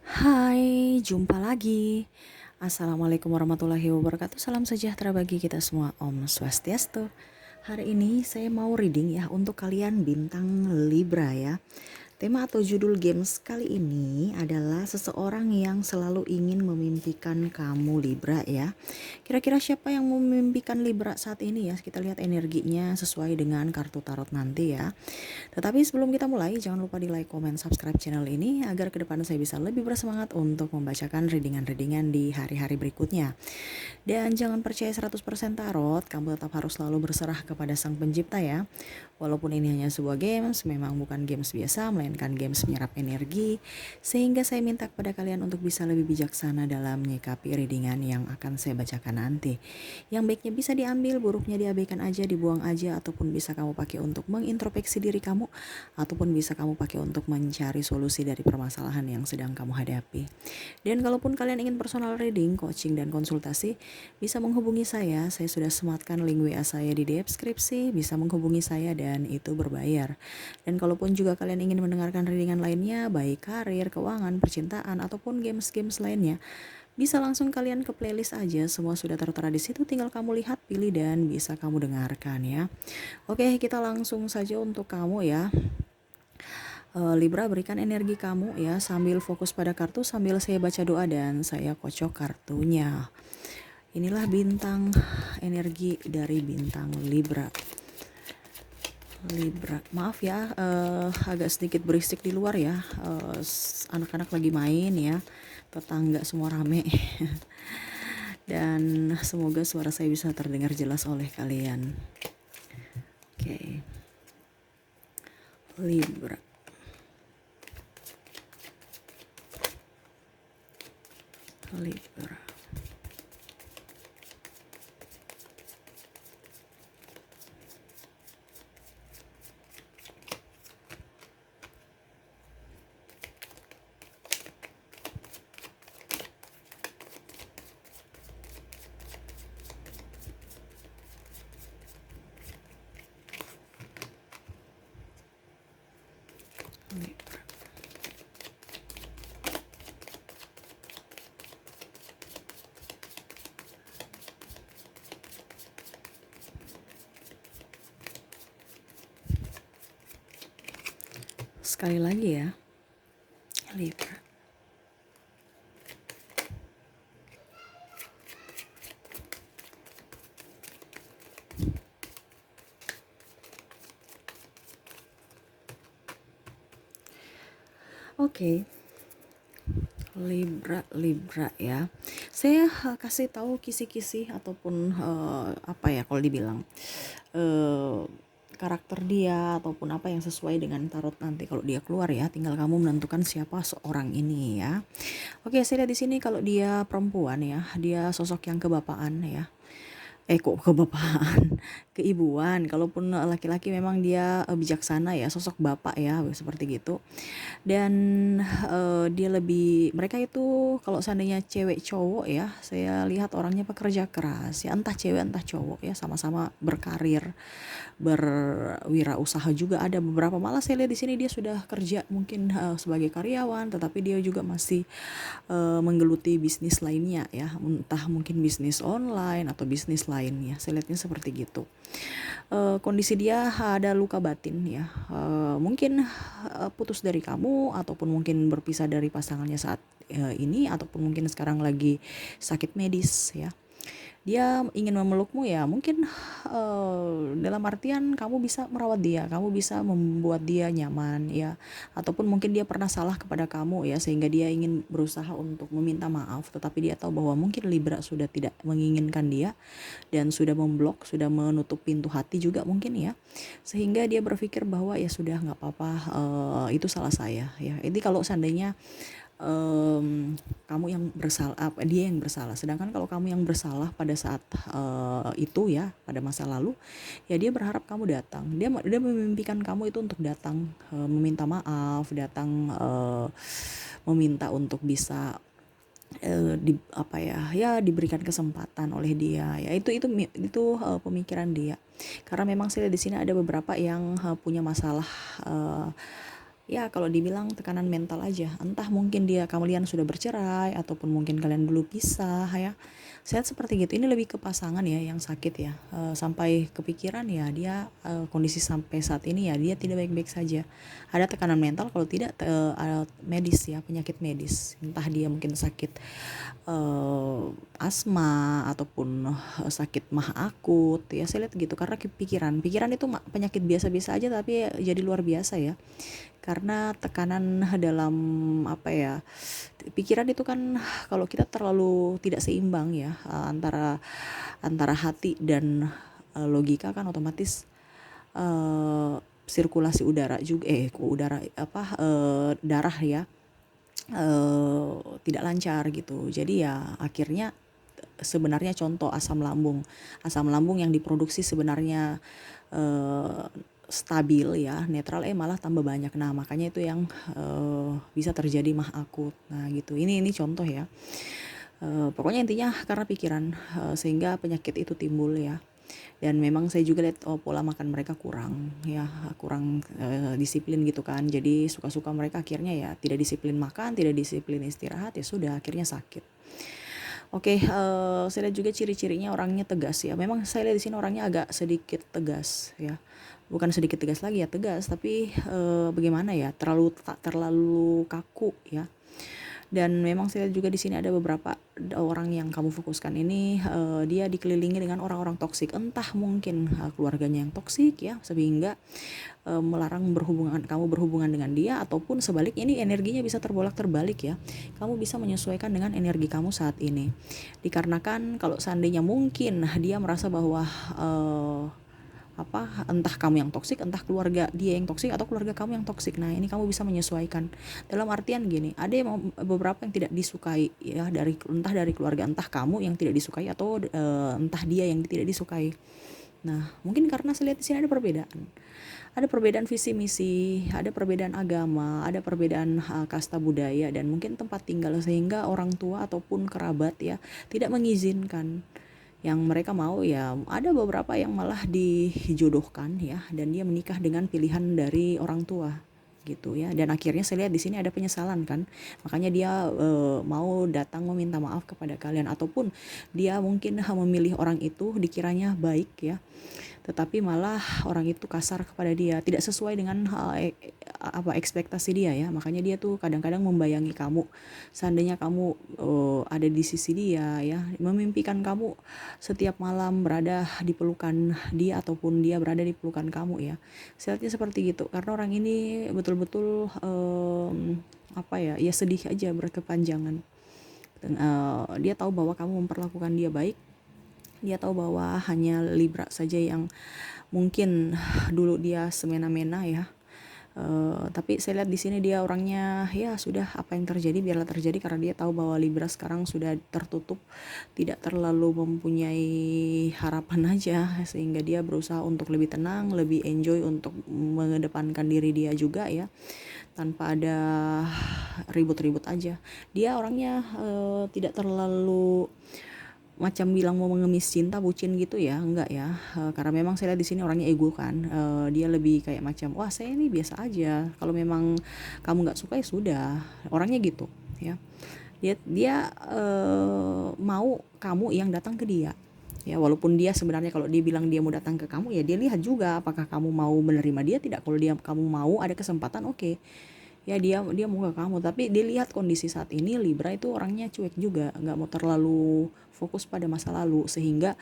Hai, jumpa lagi. Assalamualaikum warahmatullahi wabarakatuh. Salam sejahtera bagi kita semua. Om Swastiastu. Hari ini saya mau reading ya untuk kalian bintang Libra ya. Tema atau judul games kali ini adalah seseorang yang selalu ingin memimpikan kamu Libra ya. Kira-kira siapa yang memimpikan Libra saat ini ya? Kita lihat energinya sesuai dengan kartu tarot nanti ya. Tetapi sebelum kita mulai, jangan lupa di like, comment, subscribe channel ini agar ke depan saya bisa lebih bersemangat untuk membacakan readingan-readingan di hari-hari berikutnya. Dan jangan percaya 100% tarot, kamu tetap harus selalu berserah kepada Sang Pencipta ya. Walaupun ini hanya sebuah games, memang bukan games biasa, melainkan games menyerap energi. Sehingga saya minta kepada kalian untuk bisa lebih bijaksana dalam menyikapi readingan yang akan saya bacakan nanti. Yang baiknya bisa diambil, buruknya diabaikan aja, dibuang aja, ataupun bisa kamu pakai untuk mengintrospeksi diri kamu, ataupun bisa kamu pakai untuk mencari solusi dari permasalahan yang sedang kamu hadapi. Dan kalaupun kalian ingin personal reading, coaching, dan konsultasi, bisa menghubungi saya sudah sematkan link WA saya di deskripsi, bisa menghubungi saya dan itu berbayar. Dan kalaupun juga kalian ingin mendengarkan readingan lainnya, baik karir, keuangan, percintaan, ataupun games-games lainnya, bisa langsung kalian ke playlist aja, semua sudah tertera di situ, tinggal kamu lihat, pilih, dan bisa kamu dengarkan ya. Oke, kita langsung saja untuk kamu ya. Libra, berikan energi kamu ya sambil fokus pada kartu, sambil saya baca doa dan saya kocok kartunya. Inilah bintang energi dari bintang Libra. Maaf ya, agak sedikit berisik di luar ya. Anak-anak lagi main ya, tetangga semua rame. Dan semoga suara saya bisa terdengar jelas oleh kalian. Oke. Libra. Sekali lagi ya, Libra. Oke. Libra ya. Saya kasih tahu kisi-kisi ataupun apa ya kalau dibilang karakter dia ataupun apa yang sesuai dengan tarot nanti kalau dia keluar ya. Tinggal kamu menentukan siapa seorang ini ya. Oke, saya lihat di sini kalau dia perempuan ya, dia sosok yang kebapaan ya. Kok kebapaan, keibuan. Kalaupun laki-laki memang dia bijaksana ya, sosok bapak ya, seperti gitu. Dan dia lebih, mereka itu kalau seandainya cewek cowok ya, saya lihat orangnya pekerja keras ya, entah cewek entah cowok ya, sama-sama berkarir, berwirausaha juga ada beberapa. Malah saya lihat di sini dia sudah kerja mungkin sebagai karyawan, tetapi dia juga masih menggeluti bisnis lainnya ya, entah mungkin bisnis online atau bisnis lainnya. Saya lihatnya seperti gitu. Kondisi dia ada luka batin ya, mungkin putus dari kamu ataupun mungkin berpisah dari pasangannya saat ini, ataupun mungkin sekarang lagi sakit medis ya. Dia ingin memelukmu ya, mungkin dalam artian kamu bisa merawat dia, kamu bisa membuat dia nyaman ya, ataupun mungkin dia pernah salah kepada kamu ya, sehingga dia ingin berusaha untuk meminta maaf, tetapi dia tahu bahwa mungkin Libra sudah tidak menginginkan dia dan sudah memblok, sudah menutup pintu hati juga mungkin ya, sehingga dia berpikir bahwa ya sudah, nggak apa-apa, itu salah saya ya. Ini kalau seandainya kamu yang bersalah, dia yang bersalah. Sedangkan kalau kamu yang bersalah pada saat itu ya, pada masa lalu, ya dia berharap kamu datang. Dia memimpikan kamu itu untuk datang, meminta maaf, datang, meminta untuk bisa diberikan kesempatan oleh dia ya. Itu pemikiran dia. Karena memang saya di sini ada beberapa yang punya masalah ya kalau dibilang tekanan mental aja, entah mungkin kalian sudah bercerai ataupun mungkin kalian dulu pisah ya. Saya seperti gitu. Ini lebih ke pasangan ya yang sakit ya. Sampai kepikiran ya dia kondisi sampai saat ini ya dia tidak baik-baik saja. Ada tekanan mental, kalau tidak medis ya, penyakit medis. Entah dia mungkin sakit asma ataupun sakit mah akut ya, saya lihat gitu. Karena pikiran itu penyakit biasa-biasa aja tapi jadi luar biasa ya, karena tekanan dalam apa ya, pikiran itu kan kalau kita terlalu tidak seimbang ya, antara hati dan logika kan otomatis eh, sirkulasi udara juga darah ya eh, tidak lancar gitu. Jadi ya akhirnya sebenarnya contoh asam lambung yang diproduksi sebenarnya eh, stabil ya, netral, malah tambah banyak. Nah makanya itu yang bisa terjadi mah akut. Nah gitu, ini contoh ya. Pokoknya intinya karena pikiran, sehingga penyakit itu timbul ya. Dan memang saya juga lihat pola makan mereka kurang ya, kurang disiplin gitu kan. Jadi suka-suka mereka akhirnya ya tidak disiplin makan, tidak disiplin istirahat, ya sudah akhirnya sakit. Oke, saya lihat juga ciri-cirinya orangnya tegas ya. Memang saya lihat di sini orangnya agak sedikit tegas ya. Bukan sedikit tegas lagi ya, tegas, tapi bagaimana ya? Tak terlalu kaku ya. Dan memang saya lihat juga di sini ada beberapa orang yang kamu fokuskan ini, dia dikelilingi dengan orang-orang toksik. Entah mungkin keluarganya yang toksik ya, sehingga melarang kamu berhubungan dengan dia, ataupun sebaliknya ini energinya bisa terbolak-terbalik ya. Kamu bisa menyesuaikan dengan energi kamu saat ini. Dikarenakan kalau seandainya mungkin dia merasa bahwa entah kamu yang toksik, entah keluarga dia yang toksik, atau keluarga kamu yang toksik. Nah ini kamu bisa menyesuaikan, dalam artian gini, ada yang beberapa yang tidak disukai ya, entah dari keluarga, entah kamu yang tidak disukai, atau entah dia yang tidak disukai. Nah mungkin karena saya lihat di sini ada perbedaan visi misi, ada perbedaan agama, ada perbedaan kasta budaya, dan mungkin tempat tinggal, sehingga orang tua ataupun kerabat ya tidak mengizinkan. Yang mereka mau ya, ada beberapa yang malah dijodohkan ya, dan dia menikah dengan pilihan dari orang tua gitu ya. Dan akhirnya saya lihat di sini ada penyesalan kan, makanya dia mau datang meminta maaf kepada kalian, ataupun dia mungkin memilih orang itu dikiranya baik ya, tetapi malah orang itu kasar kepada dia, tidak sesuai dengan ekspektasi dia ya. Makanya dia tuh kadang-kadang membayangi kamu, seandainya kamu ada di sisi dia ya, memimpikan kamu setiap malam berada di pelukan dia, ataupun dia berada di pelukan kamu ya. Saya lihatnya seperti gitu, karena orang ini betul-betul ya sedih aja berkepanjangan. Dia tahu bahwa kamu memperlakukan dia baik. Dia tahu bahwa hanya Libra saja yang mungkin dulu dia semena-mena ya. Tapi saya lihat di sini dia orangnya ya sudah, apa yang terjadi biarlah terjadi, karena dia tahu bahwa Libra sekarang sudah tertutup, tidak terlalu mempunyai harapan aja, sehingga dia berusaha untuk lebih tenang, lebih enjoy untuk mengedepankan diri dia juga ya, tanpa ada ribut-ribut aja. Dia orangnya tidak terlalu macam bilang mau mengemis cinta, bucin gitu ya, enggak ya. Karena memang saya lihat di sini orangnya ego kan. Dia lebih kayak macam, wah saya ini biasa aja, kalau memang kamu nggak suka ya sudah, orangnya gitu ya. Dia mau kamu yang datang ke dia ya, walaupun dia sebenarnya kalau dia bilang dia mau datang ke kamu ya, dia lihat juga apakah kamu mau menerima dia tidak. Kalau kamu mau ada kesempatan, oke. Ya dia mau ke kamu, tapi dilihat kondisi saat ini Libra itu orangnya cuek juga, nggak mau terlalu fokus pada masa lalu, sehingga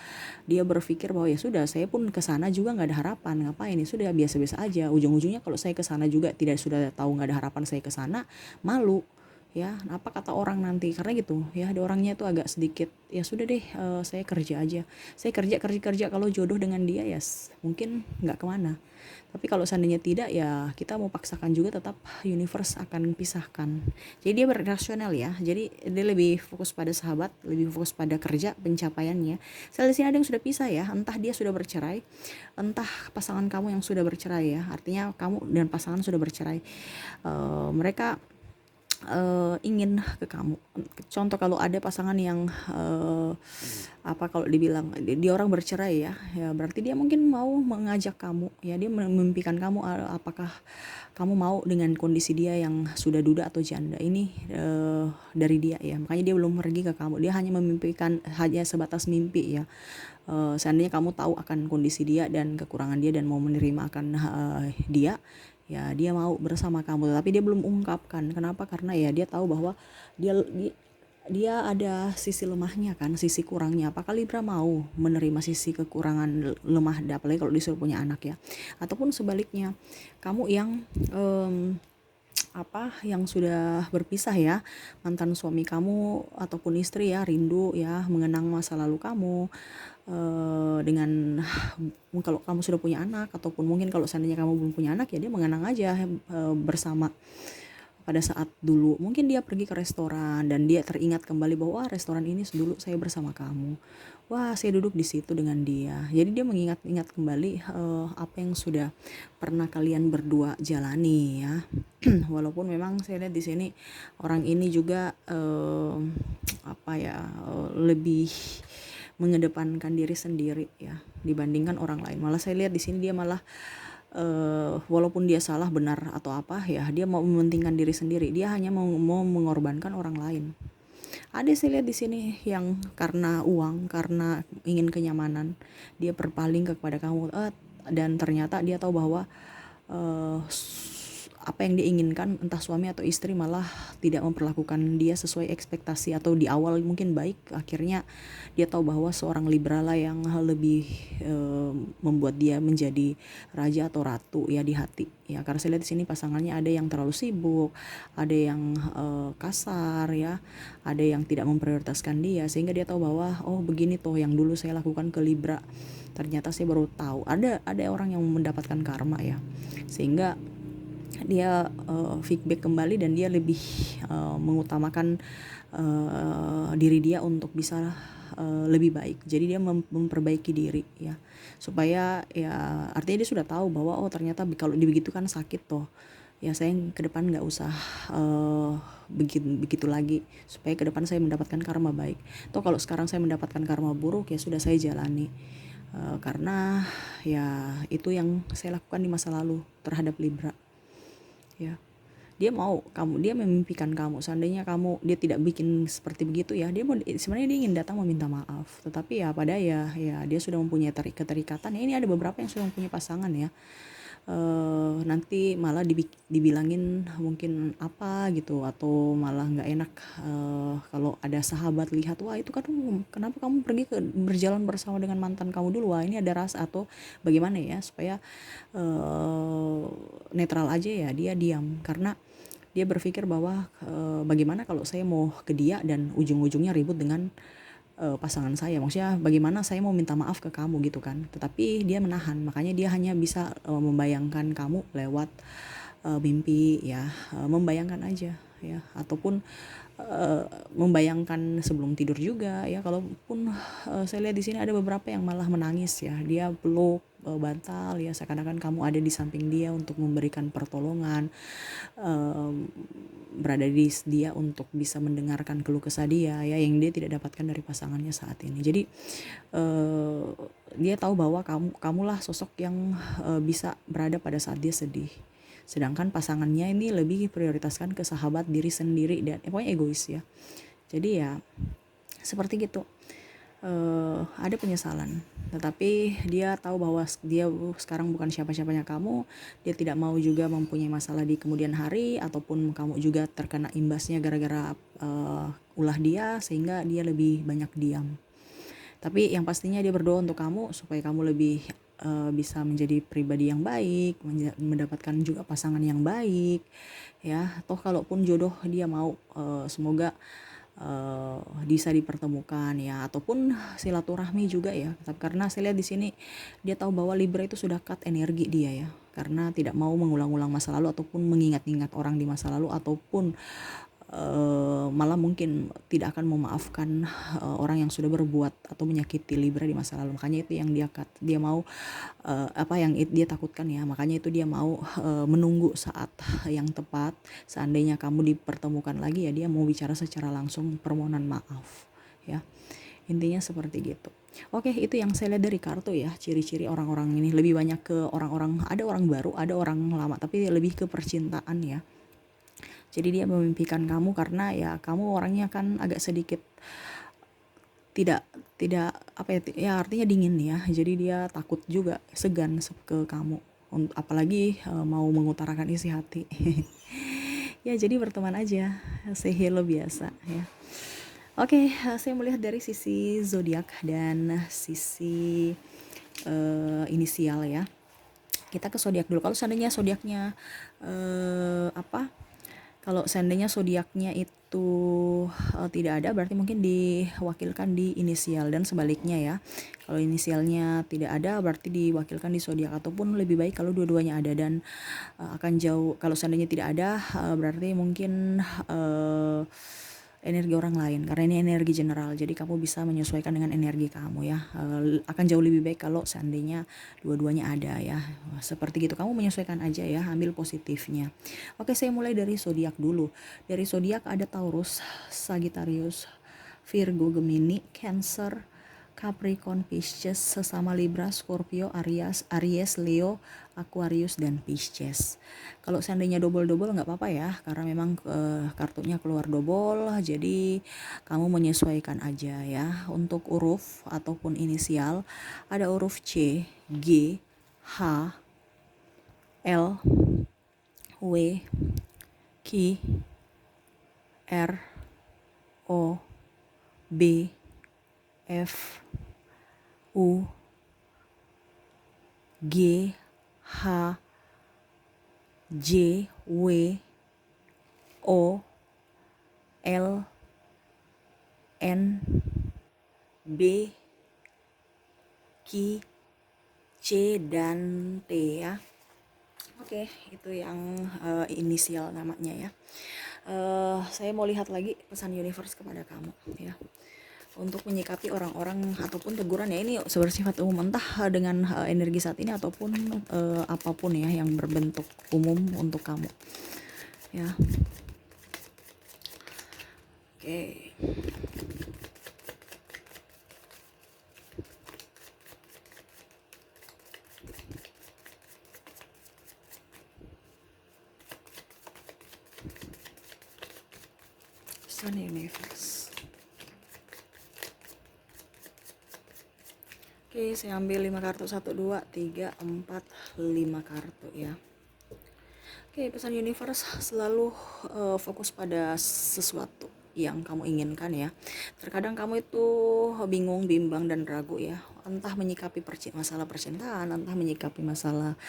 dia berpikir bahwa ya sudah, saya pun ke sana juga nggak ada harapan, ngapain, ya sudah biasa-biasa aja. Ujung-ujungnya kalau saya ke sana juga sudah tahu nggak ada harapan, saya ke sana malu ya, apa kata orang nanti, karena gitu ya. Ada orangnya itu agak sedikit ya sudah deh, saya kerja aja, saya kerja kalau jodoh dengan dia ya mungkin nggak kemana. Tapi kalau seandainya tidak ya kita mau paksakan juga, tetap universe akan pisahkan. Jadi dia berasional ya, jadi dia lebih fokus pada sahabat, lebih fokus pada kerja, pencapaiannya. Saya di sini ada yang sudah pisah ya, entah dia sudah bercerai, entah pasangan kamu yang sudah bercerai ya. Artinya kamu dan pasangan sudah bercerai. Mereka ingin ke kamu. Contoh kalau ada pasangan yang kalau dibilang dia orang bercerai ya berarti dia mungkin mau mengajak kamu ya, dia memimpikan kamu, apakah kamu mau dengan kondisi dia yang sudah duda atau janda ini, dari dia ya. Makanya dia belum pergi ke kamu, dia hanya memimpikan, hanya sebatas mimpi ya. Seandainya kamu tahu akan kondisi dia dan kekurangan dia dan mau menerima akan dia, ya dia mau bersama kamu, tapi dia belum ungkapkan. Kenapa? Karena ya dia tahu bahwa dia dia, dia ada sisi lemahnya kan, sisi kurangnya. Apakah Libra mau menerima sisi kekurangan lemah, apalagi kalau disuruh punya anak ya. Ataupun sebaliknya, kamu yang yang sudah berpisah ya, mantan suami kamu ataupun istri ya, rindu ya mengenang masa lalu kamu, dengan kalau kamu sudah punya anak, ataupun mungkin kalau seandainya kamu belum punya anak ya, dia mengenang aja bersama pada saat dulu. Mungkin dia pergi ke restoran dan dia teringat kembali bahwa restoran ini dulu saya bersama kamu, wah saya duduk di situ dengan dia. Jadi dia mengingat-ingat kembali apa yang sudah pernah kalian berdua jalani ya. Walaupun memang saya lihat di sini orang ini juga lebih mengedepankan diri sendiri ya dibandingkan orang lain. Malah saya lihat di sini dia malah walaupun dia salah benar atau apa ya, dia mau mementingkan diri sendiri, dia hanya mau mengorbankan orang lain. Ada saya lihat di sini yang karena uang, karena ingin kenyamanan, dia berpaling kepada kamu, dan ternyata dia tahu bahwa uh, apa yang diinginkan entah suami atau istri malah tidak memperlakukan dia sesuai ekspektasi, atau di awal mungkin baik, akhirnya dia tahu bahwa seorang Libra lah yang lebih membuat dia menjadi raja atau ratu ya di hati ya. Karena saya lihat di sini pasangannya ada yang terlalu sibuk, ada yang kasar ya, ada yang tidak memprioritaskan dia, sehingga dia tahu bahwa oh begini tuh yang dulu saya lakukan ke Libra, ternyata saya baru tahu ada orang yang mendapatkan karma ya, sehingga dia feedback kembali dan dia lebih mengutamakan diri dia untuk bisa lebih baik. Jadi dia memperbaiki diri ya, supaya ya artinya dia sudah tahu bahwa oh ternyata kalau begitu kan sakit toh ya, saya ke depan nggak usah begitu lagi, supaya ke depan saya mendapatkan karma baik. Toh kalau sekarang saya mendapatkan karma buruk ya sudah saya jalani, karena ya itu yang saya lakukan di masa lalu terhadap Libra ya. Dia mau kamu, dia memimpikan kamu, seandainya kamu dia tidak bikin seperti begitu ya, dia mau sebenarnya dia ingin datang meminta maaf, tetapi ya pada ya dia sudah mempunyai keterikatan ya. Ini ada beberapa yang sudah mempunyai pasangan ya, nanti malah dibilangin mungkin apa gitu, atau malah nggak enak kalau ada sahabat lihat, wah itu kan kenapa kamu pergi berjalan bersama dengan mantan kamu dulu, wah ini ada rasa atau bagaimana ya, supaya netral aja ya, dia diam karena dia berpikir bahwa bagaimana kalau saya mau ke dia dan ujung-ujungnya ribut dengan pasangan saya, maksudnya bagaimana saya mau minta maaf ke kamu gitu kan. Tetapi dia menahan, makanya dia hanya bisa membayangkan kamu lewat mimpi ya, membayangkan aja ya, ataupun membayangkan sebelum tidur juga ya. Kalaupun saya lihat di sini ada beberapa yang malah menangis ya, dia peluk bantal ya, seakan-akan kamu ada di samping dia untuk memberikan pertolongan, berada di dia untuk bisa mendengarkan keluh kesah dia ya, yang dia tidak dapatkan dari pasangannya saat ini. Jadi dia tahu bahwa kamulah sosok yang bisa berada pada saat dia sedih, sedangkan pasangannya ini lebih prioritaskan ke sahabat diri sendiri dan pokoknya egois ya. Jadi ya seperti gitu, ada penyesalan, tetapi dia tahu bahwa dia sekarang bukan siapa-siapanya kamu. Dia tidak mau juga mempunyai masalah di kemudian hari, ataupun kamu juga terkena imbasnya gara-gara ulah dia, sehingga dia lebih banyak diam. Tapi yang pastinya dia berdoa untuk kamu supaya kamu lebih bisa menjadi pribadi yang baik, mendapatkan juga pasangan yang baik ya. Toh kalaupun jodoh dia mau, semoga bisa dipertemukan ya, ataupun silaturahmi juga ya. Karena saya lihat di sini dia tahu bahwa Libra itu sudah cut energi dia ya, karena tidak mau mengulang-ulang masa lalu ataupun mengingat-ingat orang di masa lalu, ataupun malah mungkin tidak akan memaafkan orang yang sudah berbuat atau menyakiti Libra di masa lalu. Makanya itu yang dia mau apa yang dia takutkan ya. Makanya itu dia mau menunggu saat yang tepat. Seandainya kamu dipertemukan lagi ya, dia mau bicara secara langsung permohonan maaf ya. Intinya seperti gitu. Oke, itu yang saya lihat dari kartu ya, ciri-ciri orang-orang ini. Lebih banyak ke orang-orang, ada orang baru, ada orang lama, tapi lebih ke percintaan ya. Jadi dia memimpikan kamu karena ya kamu orangnya kan agak sedikit tidak tidak apa ya, artinya dingin ya. Jadi dia takut juga, segan ke kamu. Apalagi mau mengutarakan isi hati. Ya jadi berteman aja, say hello biasa ya. Oke, saya melihat dari sisi zodiak dan sisi inisial ya. Kita ke zodiak dulu. Kalau seandainya zodiaknya kalau seandainya zodiaknya itu tidak ada, berarti mungkin diwakilkan di inisial, dan sebaliknya ya. Kalau inisialnya tidak ada, berarti diwakilkan di zodiak, ataupun lebih baik kalau dua-duanya ada dan akan jauh. Kalau seandainya tidak ada, berarti mungkin energi orang lain, karena ini energi general, jadi kamu bisa menyesuaikan dengan energi kamu ya. Akan jauh lebih baik kalau seandainya dua-duanya ada ya, seperti gitu. Kamu menyesuaikan aja ya, ambil positifnya. Oke, saya mulai dari zodiak dulu. Dari zodiak ada Taurus, Sagittarius, Virgo, Gemini, Cancer, Capricorn, Pisces, sesama Libra, Scorpio, Aries, Leo, Aquarius, dan Pisces. Kalau seandainya double-double nggak apa-apa ya, karena memang kartunya keluar double, jadi kamu menyesuaikan aja ya. Untuk huruf ataupun inisial, ada huruf C, G, H, L, W, Q, R, O, B, F, U, G, H, J, W, O, L, N, B, Q, C, dan T ya. Oke, itu yang inisial namanya ya. Saya mau lihat lagi pesan universe kepada kamu ya, untuk menyikapi orang-orang ataupun teguran ya. Ini bersifat umum, entah dengan energi saat ini ataupun apapun ya yang berbentuk umum untuk kamu ya. Oke. Sun Universe. Oke, saya ambil 5 kartu, 1, 2, 3, 4, 5 kartu ya. Oke, pesan universe selalu fokus pada sesuatu yang kamu inginkan ya. Terkadang kamu itu bingung, bimbang, dan ragu ya, entah menyikapi masalah percintaan, entah menyikapi masalah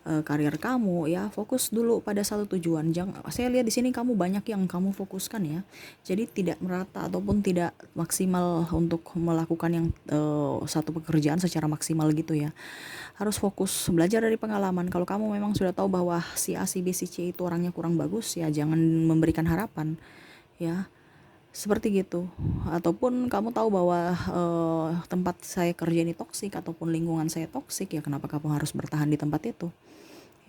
karir kamu ya. Fokus dulu pada satu tujuan. Saya lihat di sini kamu banyak yang kamu fokuskan ya. Jadi tidak merata ataupun tidak maksimal untuk melakukan yang satu pekerjaan secara maksimal gitu ya. Harus fokus belajar dari pengalaman. Kalau kamu memang sudah tahu bahwa si A, si B, si C itu orangnya kurang bagus ya, jangan memberikan harapan ya, seperti gitu. Ataupun kamu tahu bahwa tempat saya kerja ini toksik ataupun lingkungan saya toksik ya, kenapa kamu harus bertahan di tempat itu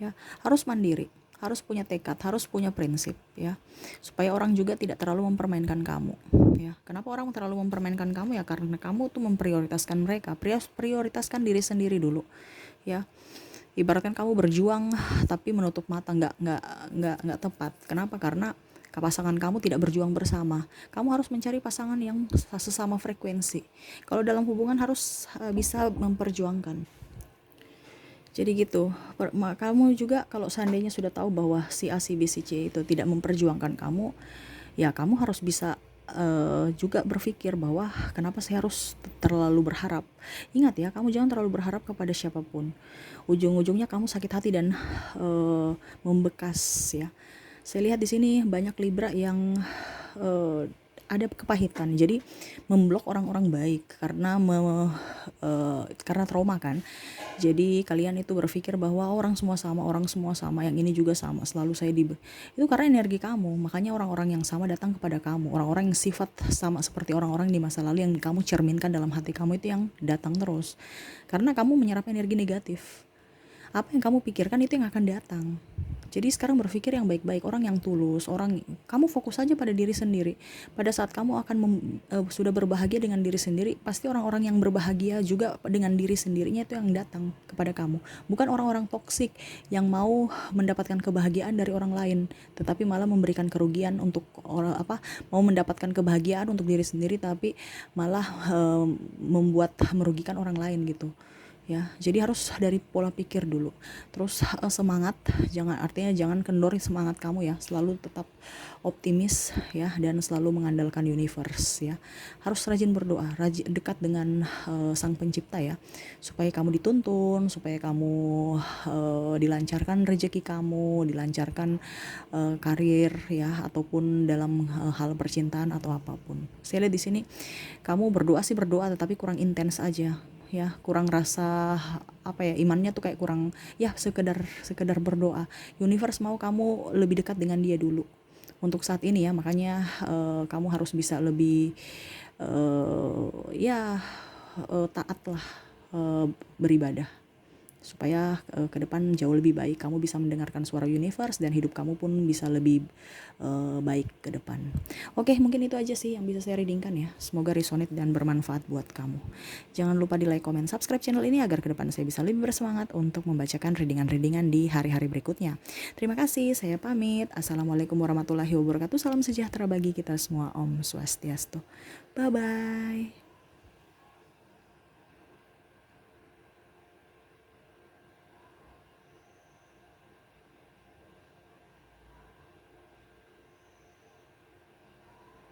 ya. Harus mandiri, harus punya tekad, harus punya prinsip ya, supaya orang juga tidak terlalu mempermainkan kamu ya. Kenapa orang terlalu mempermainkan kamu ya, karena kamu tuh memprioritaskan mereka. Prioritaskan diri sendiri dulu ya. Ibaratkan kamu berjuang tapi menutup mata, nggak tepat. Kenapa? Karena pasangan kamu tidak berjuang bersama. Kamu harus mencari pasangan yang sesama frekuensi. Kalau dalam hubungan harus bisa memperjuangkan. Jadi gitu. Kamu juga kalau seandainya sudah tahu bahwa si A, si B, si C itu tidak memperjuangkan kamu, ya kamu harus bisa juga berpikir bahwa kenapa saya harus terlalu berharap. Ingat ya, kamu jangan terlalu berharap kepada siapapun. Ujung-ujungnya kamu sakit hati dan membekas ya. Saya lihat di sini banyak Libra yang ada kepahitan. Jadi memblok orang-orang baik karena trauma kan. Jadi kalian itu berpikir bahwa orang semua sama, yang ini juga sama, selalu itu karena energi kamu. Makanya orang-orang yang sama datang kepada kamu, orang-orang yang sifat sama seperti orang-orang di masa lalu yang kamu cerminkan dalam hati kamu itu yang datang terus. Karena kamu menyerap energi negatif. Apa yang kamu pikirkan itu yang akan datang. Jadi sekarang berpikir yang baik-baik, orang yang tulus, kamu fokus saja pada diri sendiri. Pada saat kamu akan sudah berbahagia dengan diri sendiri, pasti orang-orang yang berbahagia juga dengan diri sendirinya itu yang datang kepada kamu. Bukan orang-orang toksik yang mau mendapatkan kebahagiaan dari orang lain, tetapi malah memberikan kerugian untuk mau mendapatkan kebahagiaan untuk diri sendiri, tapi malah merugikan orang lain gitu. Ya, jadi harus dari pola pikir dulu. Terus semangat, jangan kendor semangat kamu ya, selalu tetap optimis ya, dan selalu mengandalkan universe ya. Harus rajin berdoa, rajin dekat dengan Sang Pencipta ya, supaya kamu dituntun, supaya kamu dilancarkan rezeki kamu, dilancarkan karir ya, ataupun dalam hal percintaan atau apapun. Saya lihat di sini kamu berdoa sih berdoa, tetapi kurang intens aja ya, kurang rasa imannya tuh kayak kurang ya, sekedar berdoa. Universe mau kamu lebih dekat dengan dia dulu untuk saat ini ya, makanya kamu harus bisa lebih taat lah, beribadah supaya ke depan jauh lebih baik, kamu bisa mendengarkan suara universe dan hidup kamu pun bisa lebih baik ke depan. Oke, mungkin itu aja sih yang bisa saya readingkan ya. Semoga resonate dan bermanfaat buat kamu. Jangan lupa di like, comment, subscribe channel ini agar ke depan saya bisa lebih bersemangat untuk membacakan readingan-readingan di hari-hari berikutnya. Terima kasih, saya pamit. Assalamualaikum warahmatullahi wabarakatuh. Salam sejahtera bagi kita semua. Om Swastiastu. Bye-bye.